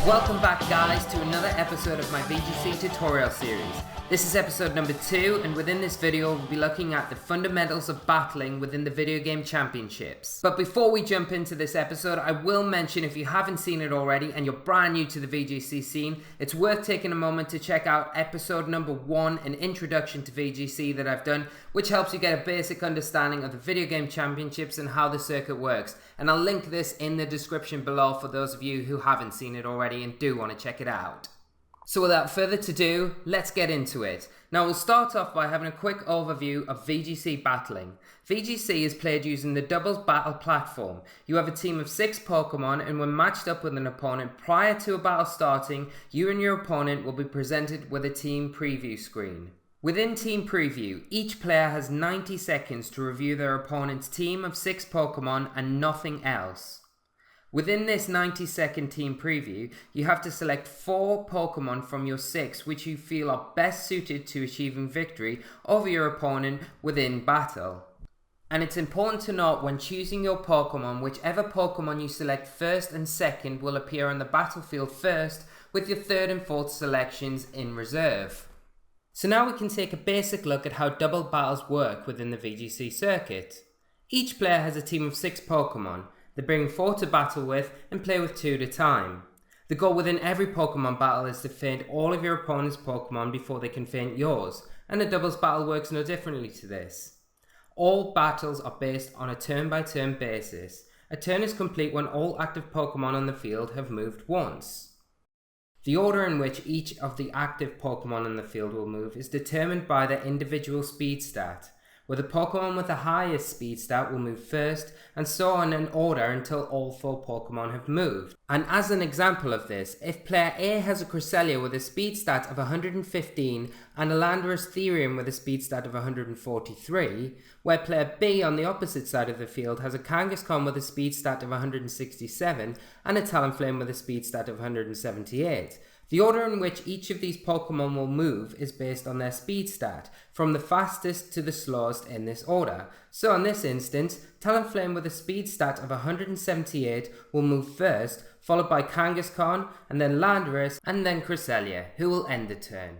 Welcome back guys to another episode of my VGC tutorial series. This is episode number 2, and within this video we'll be looking at the fundamentals of battling within the video game championships. But before we jump into this episode, I will mention, if you haven't seen it already and you're brand new to the VGC scene, it's worth taking a moment to check out episode number 1, an introduction to VGC that I've done, which helps you get a basic understanding of the video game championships and how the circuit works. And I'll link this in the description below for those of you who haven't seen it already and do want to check it out. So without further ado, let's get into it. Now we'll start off by having a quick overview of VGC battling. VGC is played using the doubles battle platform. You have a team of 6 Pokemon, and when matched up with an opponent prior to a battle starting, you and your opponent will be presented with a team preview screen. Within Team Preview, each player has 90 seconds to review their opponent's team of 6 Pokemon and nothing else. Within this 90-second team preview, you have to select 4 Pokemon from your 6 which you feel are best suited to achieving victory over your opponent within battle. And it's important to note when choosing your Pokemon, whichever Pokemon you select first and second will appear on the battlefield first, with your 3rd and 4th selections in reserve. So now we can take a basic look at how double battles work within the VGC circuit. Each player has a team of 6 Pokemon. They bring 4 to battle with and play with 2 at a time. The goal within every Pokemon battle is to feint all of your opponent's Pokemon before they can feint yours, and a doubles battle works no differently to this. All battles are based on a turn-by-turn basis. A turn is complete when all active Pokemon on the field have moved once. The order in which each of the active Pokemon on the field will move is determined by their individual speed stat, where the Pokemon with the highest speed stat will move first, and so on in order until all 4 Pokemon have moved. And as an example of this, if player A has a Cresselia with a speed stat of 115 and a Landorus Therian with a speed stat of 143, where player B on the opposite side of the field has a Kangaskhan with a speed stat of 167 and a Talonflame with a speed stat of 178, the order in which each of these Pokemon will move is based on their speed stat, from the fastest to the slowest in this order. So in this instance, Talonflame with a speed stat of 178 will move first, followed by Kangaskhan, and then Landorus, and then Cresselia, who will end the turn.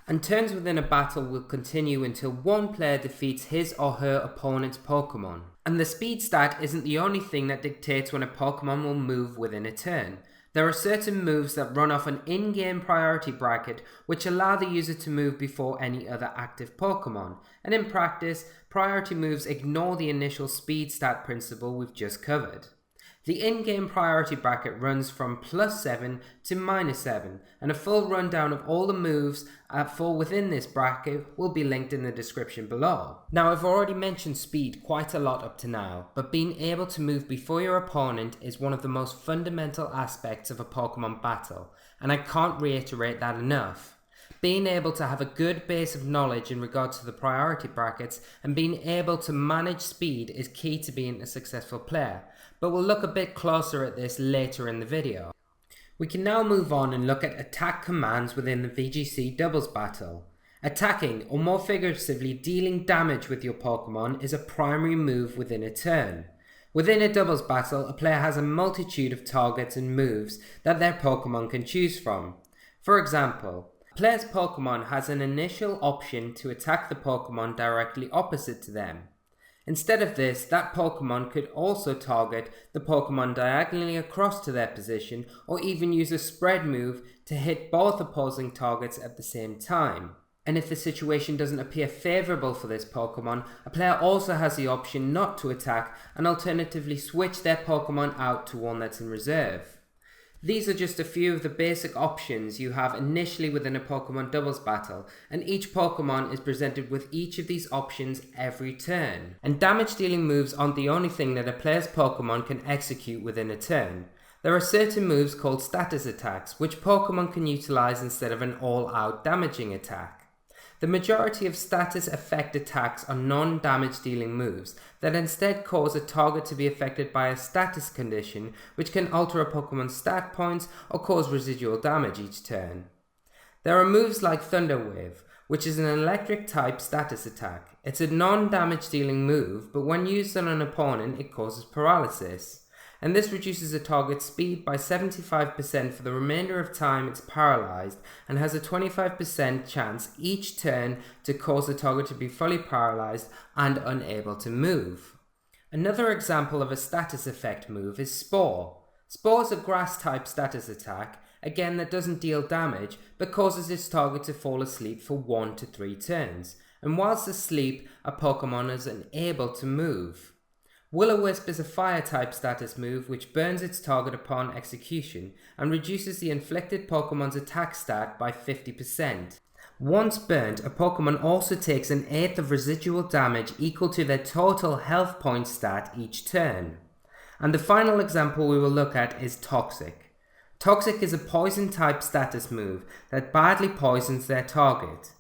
And turns within a battle will continue until one player defeats his or her opponent's Pokemon. And the speed stat isn't the only thing that dictates when a Pokemon will move within a turn. There are certain moves that run off an in-game priority bracket which allow the user to move before any other active Pokemon, and in practice, priority moves ignore the initial speed stat principle we've just covered. The in-game priority bracket runs from +7 to -7, and a full rundown of all the moves that fall within this bracket will be linked in the description below. Now, I've already mentioned speed quite a lot up to now, but being able to move before your opponent is one of the most fundamental aspects of a Pokemon battle, and I can't reiterate that enough. Being able to have a good base of knowledge in regards to the priority brackets and being able to manage speed is key to being a successful player, but we'll look a bit closer at this later in the video. We can now move on and look at attack commands within the VGC doubles battle. Attacking, or more figuratively dealing damage with your Pokemon, is a primary move within a turn. Within a doubles battle, a player has a multitude of targets and moves that their Pokemon can choose from. For example, a player's Pokemon has an initial option to attack the Pokemon directly opposite to them. Instead of this, that Pokemon could also target the Pokemon diagonally across to their position, or even use a spread move to hit both opposing targets at the same time. And if the situation doesn't appear favourable for this Pokemon, a player also has the option not to attack and alternatively switch their Pokemon out to one that's in reserve. These are just a few of the basic options you have initially within a Pokemon doubles battle, and each Pokemon is presented with each of these options every turn. And damage dealing moves aren't the only thing that a player's Pokemon can execute within a turn. There are certain moves called status attacks, which Pokemon can utilize instead of an all-out damaging attack. The majority of status effect attacks are non-damage dealing moves that instead cause a target to be affected by a status condition which can alter a Pokemon's stat points or cause residual damage each turn. There are moves like Thunder Wave, which is an electric type status attack. It's a non-damage dealing move, but when used on an opponent it causes paralysis. and this reduces a target's speed by 75% for the remainder of time it's paralysed, and has a 25% chance each turn to cause the target to be fully paralysed and unable to move. Another example of a status effect move is Spore. Spore is a grass type status attack, again that doesn't deal damage, but causes its target to fall asleep for 1 to 3 turns, and whilst asleep, a Pokemon is unable to move. Will-O-Wisp is a fire type status move which burns its target upon execution and reduces the inflicted Pokemon's attack stat by 50%. Once burnt, a Pokemon also takes an eighth of residual damage equal to their total health point stat each turn. And the final example we will look at is Toxic. Toxic is a poison type status move that badly poisons their target.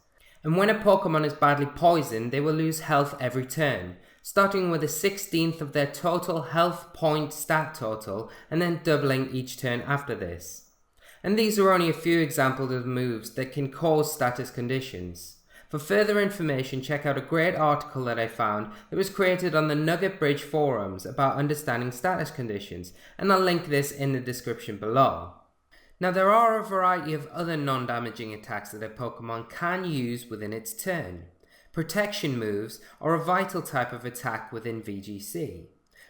And when a Pokemon is badly poisoned, they will lose health every turn, starting with a 16th of their total health point stat total and then doubling each turn after this. And these are only a few examples of moves that can cause status conditions. For further information, check out a great article that I found that was created on the Nugget Bridge forums about understanding status conditions, and I'll link this in the description below. Now there are a variety of other non-damaging attacks that a Pokemon can use within its turn. Protection moves are a vital type of attack within VGC.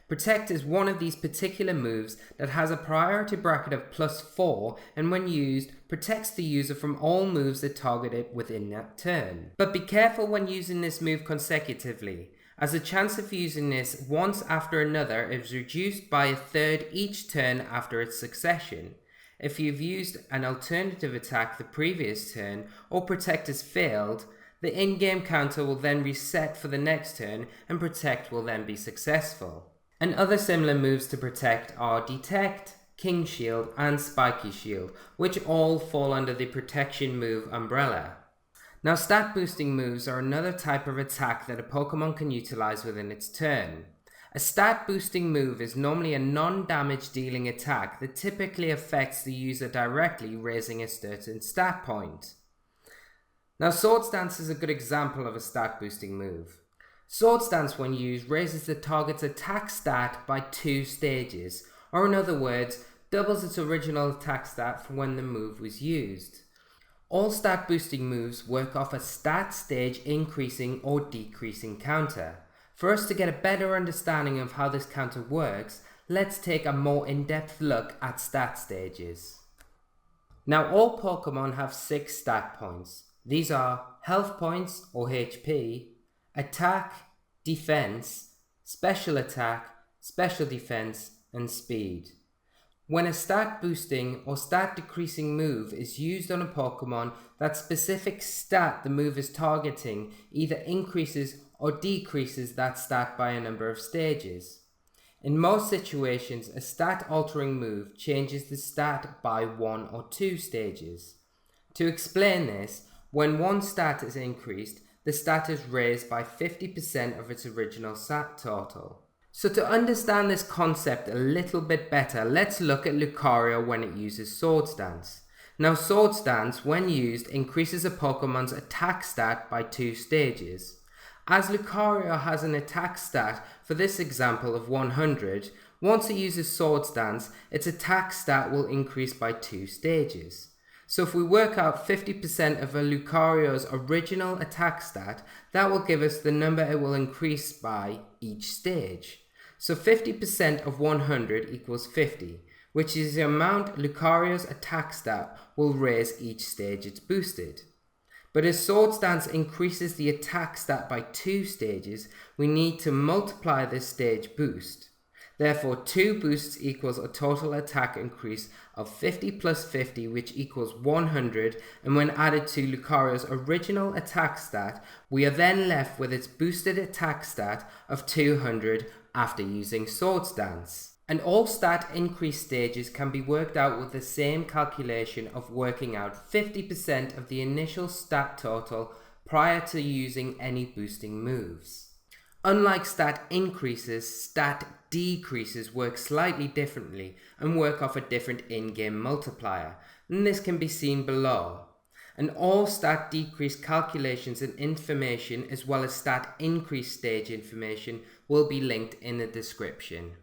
Protect is one of these particular moves that has a priority bracket of +4 and when used, protects the user from all moves that target it within that turn. But be careful when using this move consecutively, as the chance of using this once after another is reduced by 1/3 each turn after its succession. If you've used an alternative attack the previous turn or Protect has failed, the in-game counter will then reset for the next turn and Protect will then be successful. And other similar moves to Protect are Detect, King Shield and Spiky Shield, which all fall under the protection move umbrella. Now stat boosting moves are another type of attack that a Pokemon can utilize within its turn. A stat boosting move is normally a non-damage dealing attack that typically affects the user directly, raising a certain stat point. Now Swords Dance is a good example of a stat boosting move. Swords Dance when used raises the target's attack stat by 2 stages, or in other words, doubles its original attack stat from when the move was used. All stat boosting moves work off a stat stage increasing or decreasing counter. For us to get a better understanding of how this counter works, let's take a more in-depth look at stat stages. Now all Pokemon have 6 stat points. These are health points or HP, attack, defense, special attack, special defense, and speed. When a stat boosting or stat decreasing move is used on a Pokemon, that specific stat the move is targeting either increases or decreases that stat by a number of stages. In most situations, a stat altering move changes the stat by 1 or 2 stages. To explain this, when one stat is increased, the stat is raised by 50% of its original stat total. So to understand this concept a little bit better, let's look at Lucario when it uses Swords Dance. Now Swords Dance, when used, increases a Pokemon's attack stat by 2 stages. As Lucario has an attack stat, for this example of 100, once it uses Swords Dance, its attack stat will increase by 2 stages. So if we work out 50% of a Lucario's original attack stat, that will give us the number it will increase by each stage. So 50% of 100 equals 50, which is the amount Lucario's attack stat will raise each stage it's boosted. But as Swords Dance increases the attack stat by 2 stages, we need to multiply this stage boost. Therefore, 2 boosts equals a total attack increase of 50 plus 50, which equals 100, and when added to Lucario's original attack stat, we are then left with its boosted attack stat of 200 after using Swords Dance. And all stat increase stages can be worked out with the same calculation of working out 50% of the initial stat total prior to using any boosting moves. Unlike stat increases, stat decreases work slightly differently and work off a different in-game multiplier, and this can be seen below. And all stat decrease calculations and information as well as stat increase stage information will be linked in the description.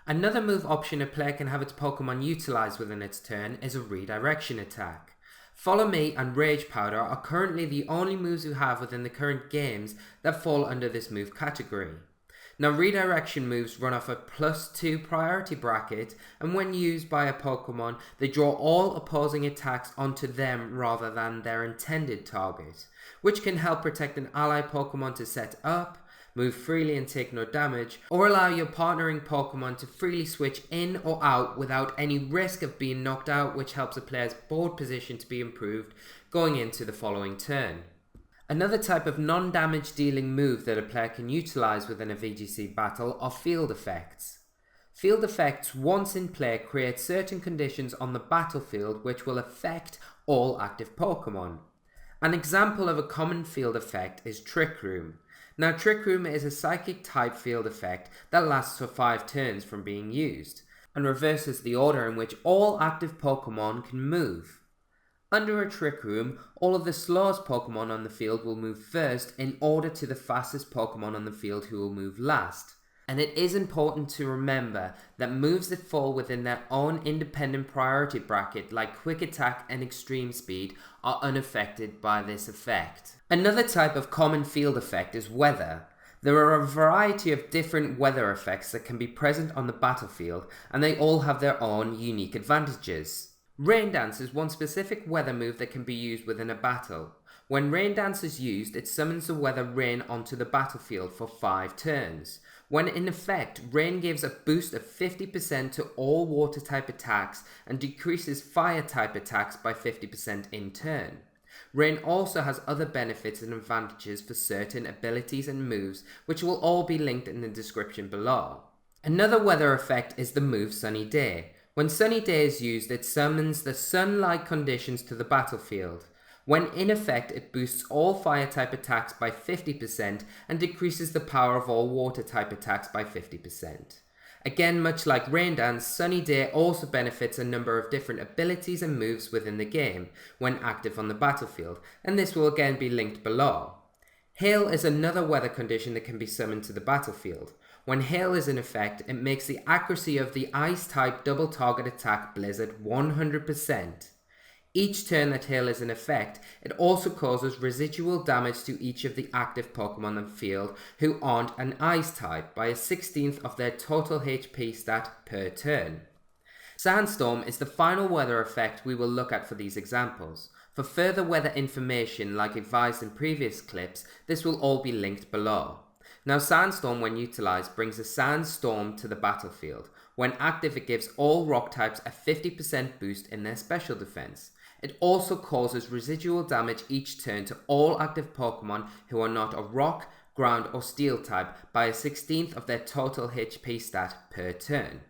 Another move option a player can have its Pokemon utilize within its turn is a redirection attack. Follow Me and Rage Powder are currently the only moves we have within the current games that fall under this move category. Now, redirection moves run off a +2 priority bracket, and when used by a Pokemon, they draw all opposing attacks onto them rather than their intended target, which can help protect an ally Pokemon to set up, move freely and take no damage, or allow your partnering Pokemon to freely switch in or out without any risk of being knocked out, which helps a player's board position to be improved going into the following turn. Another type of non-damage dealing move that a player can utilize within a VGC battle are field effects. Field effects, once in play, create certain conditions on the battlefield which will affect all active Pokemon. An example of a common field effect is Trick Room. Now, Trick Room is a psychic type field effect that lasts for 5 turns from being used, and reverses the order in which all active Pokemon can move. Under a Trick Room, all of the slowest Pokemon on the field will move first in order to the fastest Pokemon on the field who will move last. And it is important to remember that moves that fall within their own independent priority bracket like Quick Attack and Extreme Speed are unaffected by this effect. Another type of common field effect is weather. There are a variety of different weather effects that can be present on the battlefield, and they all have their own unique advantages. Rain Dance is one specific weather move that can be used within a battle. When Rain Dance is used, it summons the weather rain onto the battlefield for 5 turns. When in effect, Rain gives a boost of 50% to all water type attacks and decreases fire type attacks by 50% in turn. Rain also has other benefits and advantages for certain abilities and moves, which will all be linked in the description below. Another weather effect is the move Sunny Day. When Sunny Day is used, it summons the sun-like conditions to the battlefield. When in effect, it boosts all fire type attacks by 50% and decreases the power of all water type attacks by 50%. Again, much like Rain Dance, Sunny Day also benefits a number of different abilities and moves within the game when active on the battlefield, and this will again be linked below. Hail is another weather condition that can be summoned to the battlefield. When Hail is in effect, it makes the accuracy of the Ice-type double target attack Blizzard 100%. Each turn that Hail is in effect, it also causes residual damage to each of the active Pokemon on the field who aren't an Ice-type by a 16th of their total HP stat per turn. Sandstorm is the final weather effect we will look at for these examples. For further weather information, like advised in previous clips, this will all be linked below. Now, Sandstorm, when utilized, brings a sandstorm to the battlefield. When active, it gives all rock types a 50% boost in their special defense. It also causes residual damage each turn to all active Pokemon who are not a rock, ground, or steel type by a 16th of their total HP stat per turn.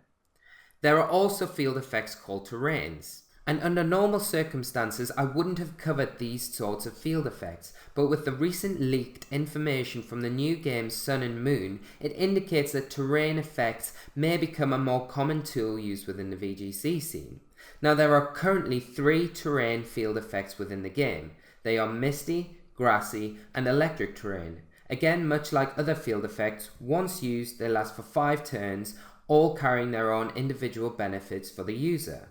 There are also field effects called terrains. And under normal circumstances, I wouldn't have covered these sorts of field effects, but with the recent leaked information from the new game Sun and Moon, it indicates that terrain effects may become a more common tool used within the VGC scene. Now, there are currently 3 terrain field effects within the game. They are Misty, Grassy, and Electric Terrain. Again, much like other field effects, once used, they last for 5 turns, all carrying their own individual benefits for the user.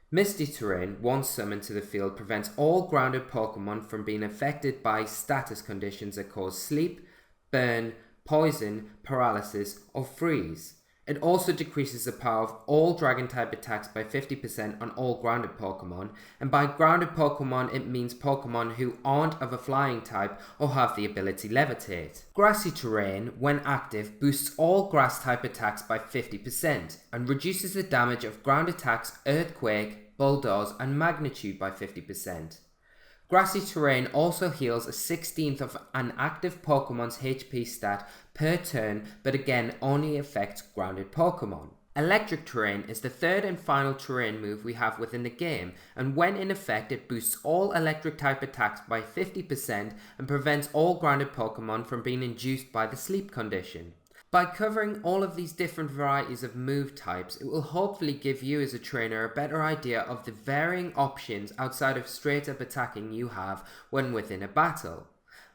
Misty Terrain, once summoned to the field, prevents all grounded Pokemon from being affected by status conditions that cause sleep, burn, poison, paralysis, or freeze. It also decreases the power of all Dragon-type attacks by 50% on all grounded Pokemon, and by grounded Pokemon it means Pokemon who aren't of a flying type or have the ability Levitate. Grassy Terrain, when active, boosts all Grass-type attacks by 50% and reduces the damage of ground attacks Earthquake, Bulldoze, and Magnitude by 50%. Grassy Terrain also heals a 16th of an active Pokemon's HP stat per turn, but again only affects grounded Pokemon. Electric Terrain is the third and final terrain move we have within the game, and when in effect it boosts all electric type attacks by 50% and prevents all grounded Pokemon from being induced by the sleep condition. By covering all of these different varieties of move types, it will hopefully give you as a trainer a better idea of the varying options outside of straight up attacking you have when within a battle.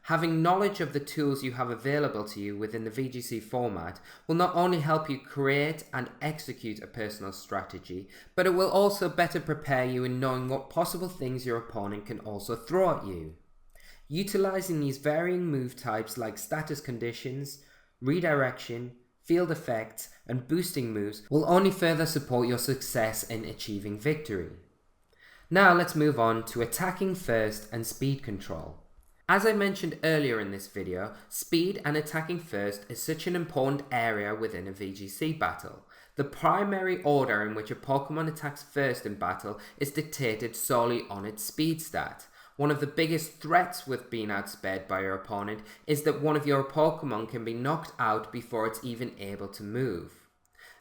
Having knowledge of the tools you have available to you within the VGC format will not only help you create and execute a personal strategy, but it will also better prepare you in knowing what possible things your opponent can also throw at you. Utilizing these varying move types like status conditions, redirection, field effects, and boosting moves will only further support your success in achieving victory. Now let's move on to attacking first and speed control. As I mentioned earlier in this video, speed and attacking first is such an important area within a VGC battle. The primary order in which a Pokemon attacks first in battle is dictated solely on its speed stat. One of the biggest threats with being outsped by your opponent is that one of your Pokemon can be knocked out before it's even able to move.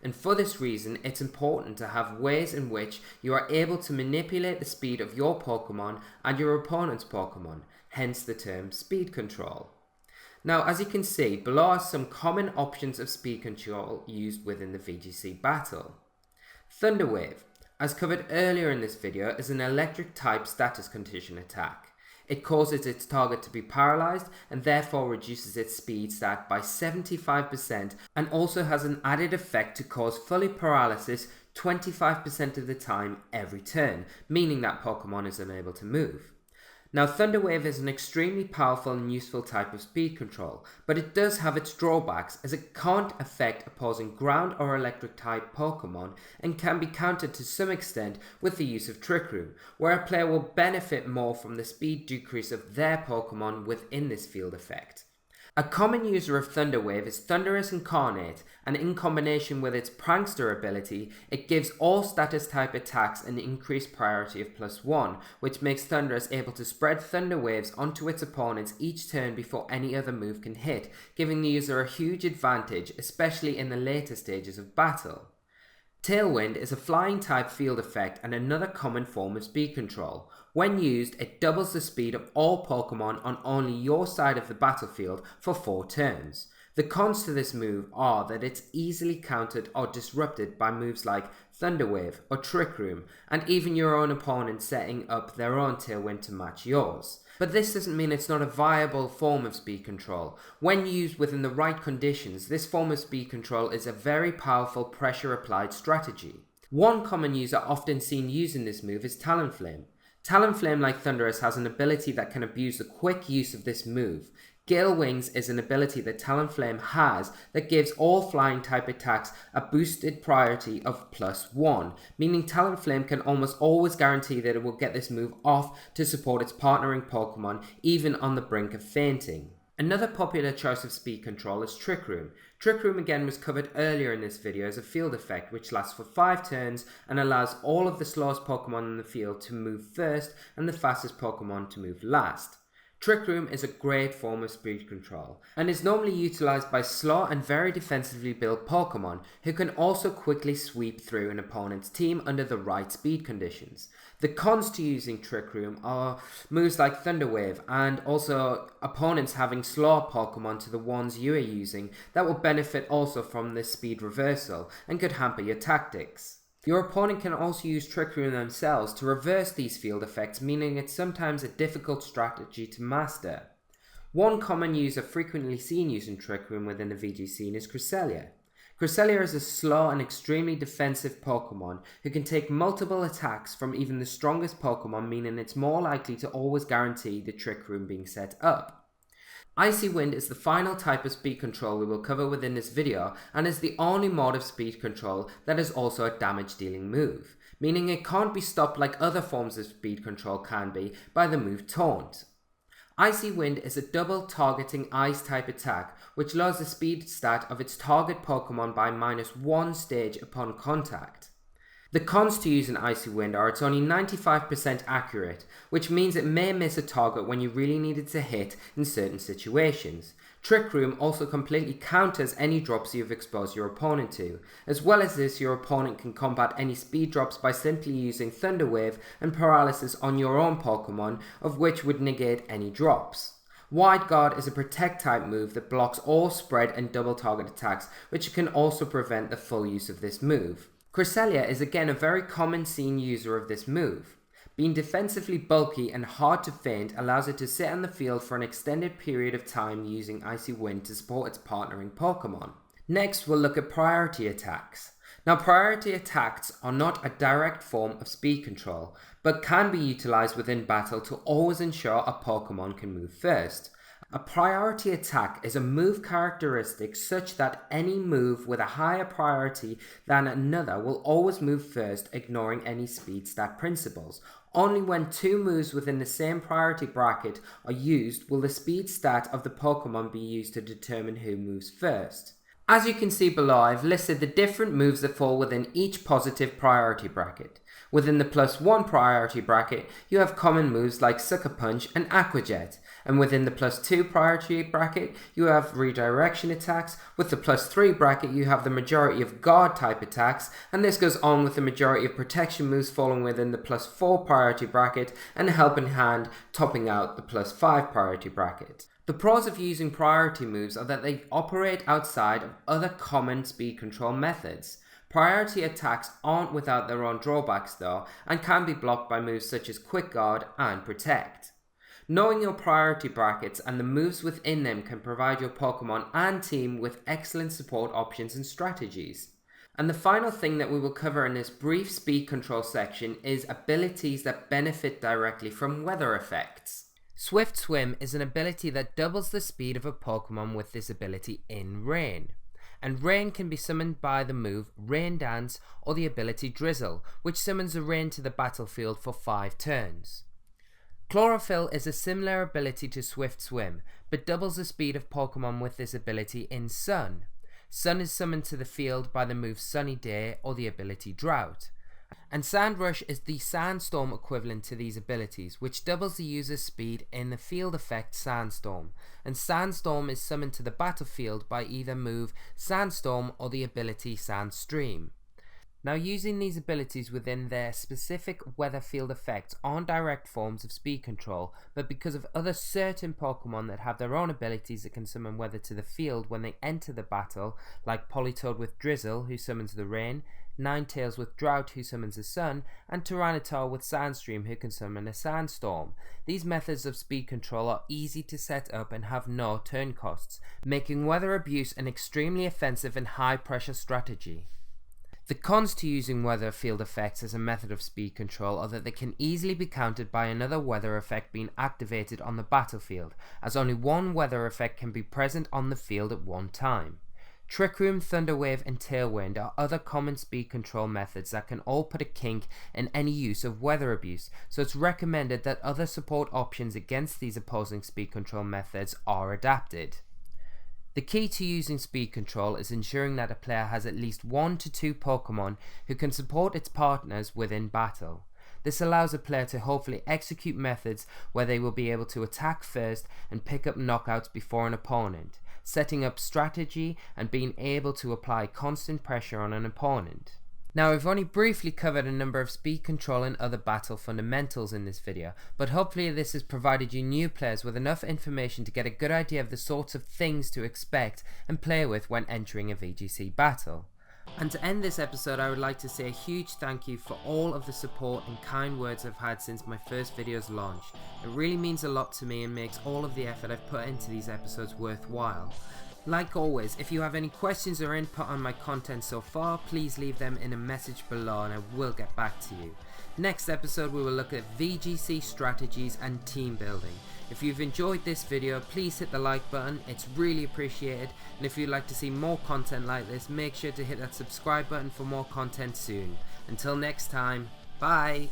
And for this reason, it's important to have ways in which you are able to manipulate the speed of your Pokemon and your opponent's Pokemon, hence the term speed control. Now, as you can see, below are some common options of speed control used within the VGC battle. Thunder Wave, as covered earlier in this video, is an electric type status condition attack. It causes its target to be paralyzed and therefore reduces its speed stat by 75% and also has an added effect to cause fully paralysis 25% of the time every turn, meaning that Pokemon is unable to move. Now, Thunder Wave is an extremely powerful and useful type of speed control, but it does have its drawbacks as it can't affect opposing ground or electric type Pokemon and can be countered to some extent with the use of Trick Room, where a player will benefit more from the speed decrease of their Pokemon within this field effect. A common user of Thunder Wave is Thundurus Incarnate, and in combination with its Prankster ability, it gives all status type attacks an increased priority of +1, which makes Thundurus able to spread Thunder Waves onto its opponents each turn before any other move can hit, giving the user a huge advantage, especially in the later stages of battle. Tailwind is a flying type field effect and another common form of speed control. When used, it doubles the speed of all Pokemon on only your side of the battlefield for 4 turns. The cons to this move are that it's easily countered or disrupted by moves like Thunder Wave or Trick Room, and even your own opponent setting up their own Tailwind to match yours. But this doesn't mean it's not a viable form of speed control. When used within the right conditions, this form of speed control is a very powerful pressure applied strategy. One common user often seen using this move is Talonflame. Talonflame, like Thundurus, has an ability that can abuse the quick use of this move. Gale Wings is an ability that Talonflame has that gives all flying type attacks a boosted priority of +1, meaning Talonflame can almost always guarantee that it will get this move off to support its partnering Pokemon, even on the brink of fainting. Another popular choice of speed control is Trick Room. Trick Room again was covered earlier in this video as a field effect which lasts for 5 turns and allows all of the slowest Pokemon in the field to move first and the fastest Pokemon to move last. Trick Room is a great form of speed control and is normally utilized by slow and very defensively built Pokemon who can also quickly sweep through an opponent's team under the right speed conditions. The cons to using Trick Room are moves like Thunder Wave and also opponents having slower Pokemon to the ones you are using that will benefit also from this speed reversal and could hamper your tactics. Your opponent can also use Trick Room themselves to reverse these field effects, meaning it's sometimes a difficult strategy to master. One common user frequently seen using Trick Room within the VG scene is Cresselia. Cresselia is a slow and extremely defensive Pokemon who can take multiple attacks from even the strongest Pokemon, meaning it's more likely to always guarantee the Trick Room being set up. Icy Wind is the final type of speed control we will cover within this video and is the only mode of speed control that is also a damage dealing move, meaning it can't be stopped like other forms of speed control can be by the move Taunt. Icy Wind is a double targeting ice type attack which lowers the speed stat of its target Pokemon by -1 stage upon contact. The cons to using Icy Wind are it's only 95% accurate, which means it may miss a target when you really need it to hit in certain situations. Trick Room also completely counters any drops you've exposed your opponent to. As well as this, your opponent can combat any speed drops by simply using Thunder Wave and Paralysis on your own Pokemon, of which would negate any drops. Wide Guard is a protect type move that blocks all spread and double target attacks, which can also prevent the full use of this move. Cresselia is again a very common seen user of this move. Being defensively bulky and hard to feint allows it to sit on the field for an extended period of time using Icy Wind to support its partnering Pokemon. Next, we'll look at priority attacks. Now, priority attacks are not a direct form of speed control, but can be utilized within battle to always ensure a Pokemon can move first. A priority attack is a move characteristic such that any move with a higher priority than another will always move first, ignoring any speed stat principles. Only when two moves within the same priority bracket are used will the speed stat of the Pokemon be used to determine who moves first. As you can see below, I've listed the different moves that fall within each positive priority bracket. Within the +1 priority bracket, you have common moves like Sucker Punch and Aqua Jet. And within the +2 priority bracket, you have redirection attacks. With the +3 bracket, you have the majority of guard type attacks. And this goes on with the majority of protection moves falling within the +4 priority bracket, and Helping Hand topping out the +5 priority bracket. The pros of using priority moves are that they operate outside of other common speed control methods. Priority attacks aren't without their own drawbacks though, and can be blocked by moves such as Quick Guard and Protect. Knowing your priority brackets and the moves within them can provide your Pokemon and team with excellent support options and strategies. And the final thing that we will cover in this brief speed control section is abilities that benefit directly from weather effects. Swift Swim is an ability that doubles the speed of a Pokemon with this ability in Rain. And Rain can be summoned by the move Rain Dance or the ability Drizzle, which summons a rain to the battlefield for 5 turns. Chlorophyll is a similar ability to Swift Swim, but doubles the speed of Pokemon with this ability in Sun. Sun is summoned to the field by the move Sunny Day or the ability Drought. And Sand Rush is the Sandstorm equivalent to these abilities, which doubles the user's speed in the field effect Sandstorm. And Sandstorm is summoned to the battlefield by either move Sandstorm or the ability Sandstream. Now, using these abilities within their specific weather field effects aren't direct forms of speed control, but because of other certain Pokemon that have their own abilities that can summon weather to the field when they enter the battle, like Politoed with Drizzle, who summons the rain, Ninetales with Drought, who summons the sun, and Tyranitar with Sandstream, who can summon a sandstorm. These methods of speed control are easy to set up and have no turn costs, making weather abuse an extremely offensive and high pressure strategy. The cons to using weather field effects as a method of speed control are that they can easily be countered by another weather effect being activated on the battlefield, as only one weather effect can be present on the field at one time. Trick Room, Thunder Wave and Tailwind are other common speed control methods that can all put a kink in any use of weather abuse, so it's recommended that other support options against these opposing speed control methods are adapted. The key to using speed control is ensuring that a player has at least 1 to 2 Pokemon who can support its partners within battle. This allows a player to hopefully execute methods where they will be able to attack first and pick up knockouts before an opponent, setting up strategy and being able to apply constant pressure on an opponent. Now, we've only briefly covered a number of speed control and other battle fundamentals in this video, but hopefully this has provided you new players with enough information to get a good idea of the sorts of things to expect and play with when entering a VGC battle. And to end this episode, I would like to say a huge thank you for all of the support and kind words I've had since my first video's launch. It really means a lot to me and makes all of the effort I've put into these episodes worthwhile. Like always, if you have any questions or input on my content so far, please leave them in a message below and I will get back to you. Next episode we will look at VGC strategies and team building. If you've enjoyed this video, please hit the like button, it's really appreciated, and if you'd like to see more content like this, make sure to hit that subscribe button for more content soon. Until next time, bye!